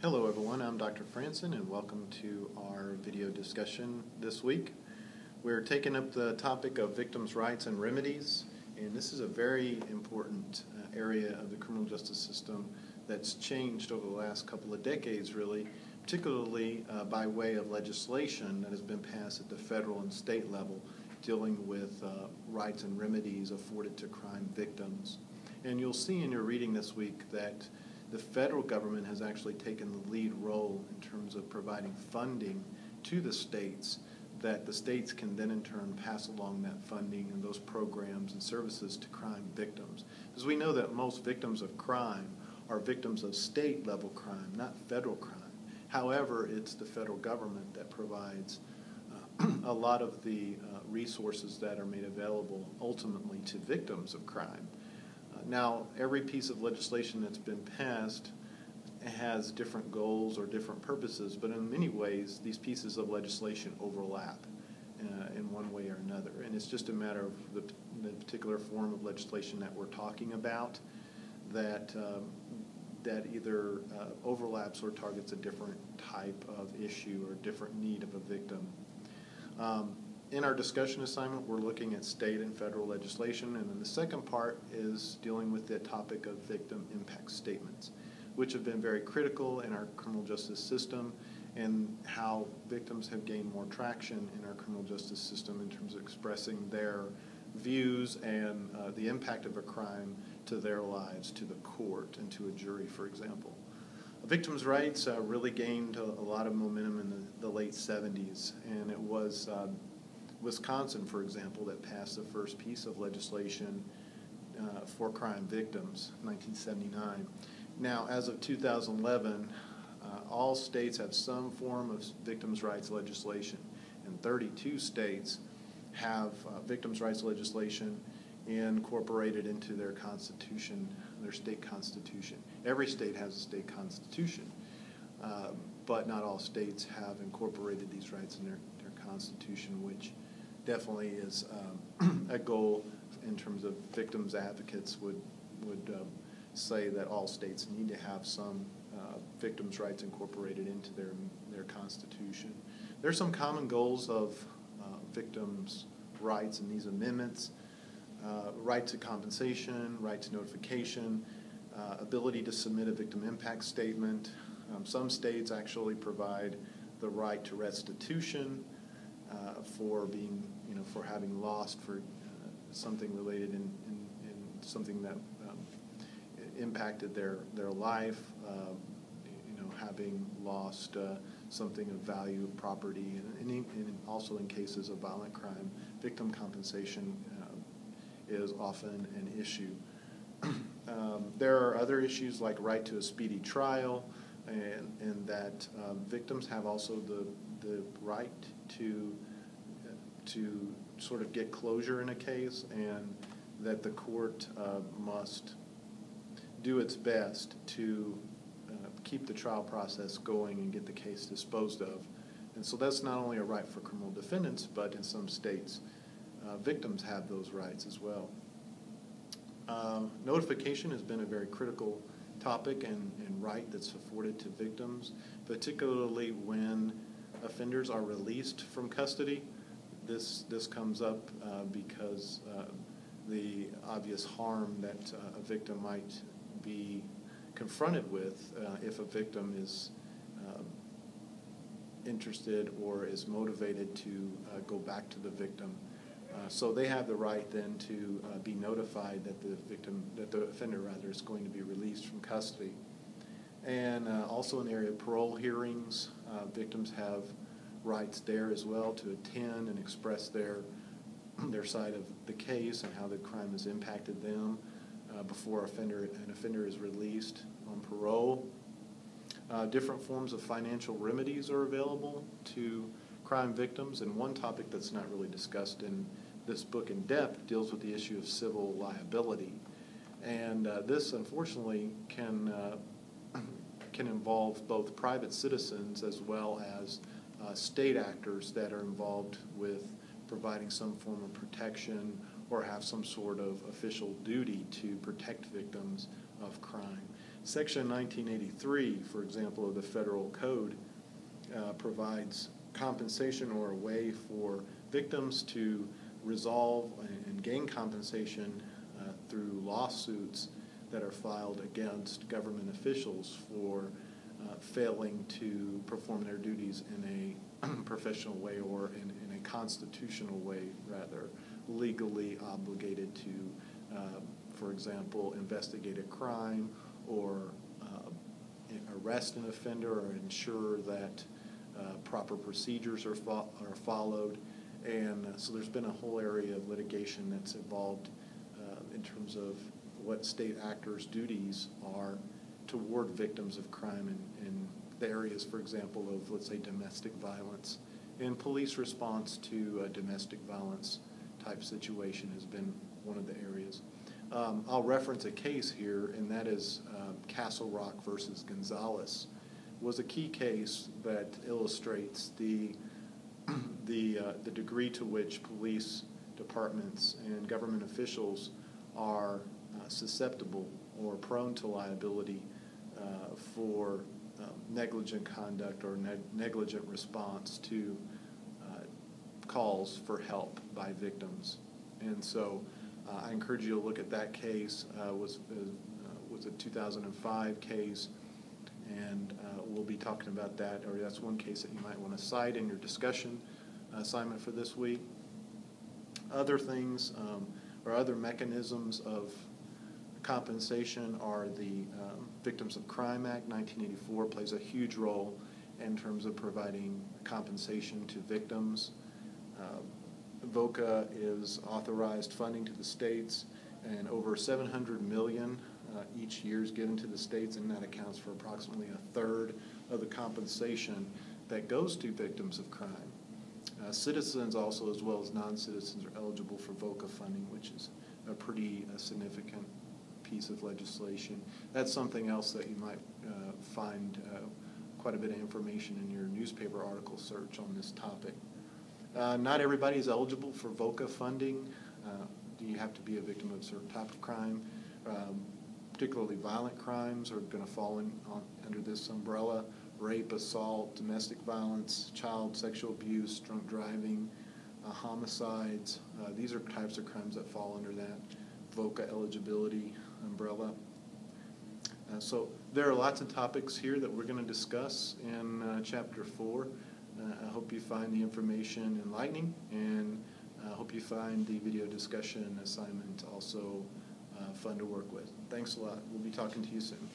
Hello everyone, I'm Dr. Frantzen and welcome to our video discussion this week. We're taking up the topic of victims' rights and remedies, and this is a very important area of the criminal justice system that's changed over the last couple of decades really, particularly by way of legislation that has been passed at the federal and state level dealing with rights and remedies afforded to crime victims. And you'll see in your reading this week that the federal government has actually taken the lead role in terms of providing funding to the states that the states can then in turn pass along that funding and those programs and services to crime victims. Because we know that most victims of crime are victims of state level crime, not federal crime. However, it's the federal government that provides a lot of the resources that are made available ultimately to victims of crime. Now, every piece of legislation that's been passed has different goals or different purposes, but in many ways, these pieces of legislation overlap in one way or another. And it's just a matter of the particular form of legislation that we're talking about that either overlaps or targets a different type of issue or different need of a victim. In our discussion assignment, we're looking at state and federal legislation, and then the second part is dealing with the topic of victim impact statements, which have been very critical in our criminal justice system and how victims have gained more traction in our criminal justice system in terms of expressing their views and the impact of a crime to their lives, to the court, and to a jury, for example. Victims' rights really gained a lot of momentum in the late 70s, and it was Wisconsin, for example, that passed the first piece of legislation for crime victims, 1979. Now, as of 2011, all states have some form of victims' rights legislation, and 32 states have victims' rights legislation incorporated into their constitution, their state constitution. Every state has a state constitution, but not all states have incorporated these rights in their constitution, which definitely is a goal in terms of victims advocates would say that all states need to have some victims' rights incorporated into their constitution. There are some common goals of victims' rights in these amendments: right to compensation, right to notification, ability to submit a victim impact statement. Some states actually provide the right to restitution for being, for having lost for something related in something that impacted their life, having lost something of value, property, and also in cases of violent crime, victim compensation is often an issue. There are other issues like right to a speedy trial, and that victims have also the right to sort of get closure in a case, and that the court must do its best to keep the trial process going and get the case disposed of. And so that's not only a right for criminal defendants, but in some states, victims have those rights as well. Notification has been a very critical topic and right that's afforded to victims, particularly when offenders are released from custody. This comes up because the obvious harm that a victim might be confronted with if a victim is interested or is motivated to go back to the victim. So they have the right then to be notified that the offender is going to be released from custody. And also in the area of parole hearings, victims have rights there as well to attend and express their side of the case and how the crime has impacted them before an offender is released on parole. Different forms of financial remedies are available to crime victims, and one topic that's not really discussed in this book in depth deals with the issue of civil liability. And this, unfortunately, can involve both private citizens as well as state actors that are involved with providing some form of protection or have some sort of official duty to protect victims of crime. Section 1983, for example, of the Federal Code provides compensation or a way for victims to resolve and gain compensation through lawsuits that are filed against government officials for failing to perform their duties in a professional way or in a constitutional way, rather, legally obligated to, for example, investigate a crime or arrest an offender or ensure that proper procedures are followed. And so there's been a whole area of litigation that's involved in terms of what state actors' duties are toward victims of crime in the areas, for example, of, let's say, domestic violence. And police response to a domestic violence type situation has been one of the areas. I'll reference a case here, and that is Castle Rock versus Gonzalez. Was a key case that illustrates the degree to which police departments and government officials are susceptible or prone to liability for negligent conduct or negligent response to calls for help by victims. And so I encourage you to look at that case. Was a 2005 case, and we'll be talking about that, or that's one case that you might want to cite in your discussion assignment for this week. Other things or other mechanisms of compensation are the Victims of Crime Act. 1984 plays a huge role in terms of providing compensation to victims. VOCA is authorized funding to the states, and over $700 million each year is given to the states, and that accounts for approximately a third of the compensation that goes to victims of crime. Citizens also, as well as non-citizens, are eligible for VOCA funding, which is a pretty significant piece of legislation. That's something else that you might find quite a bit of information in your newspaper article search on this topic. Not everybody is eligible for VOCA funding. You have to be a victim of a certain type of crime. Particularly violent crimes are going to fall under this umbrella. Rape, assault, domestic violence, child sexual abuse, drunk driving, homicides. These are types of crimes that fall under that VOCA eligibility umbrella. So there are lots of topics here that we're going to discuss in Chapter 4. I hope you find the information enlightening, and I hope you find the video discussion assignment also fun to work with. Thanks a lot. We'll be talking to you soon.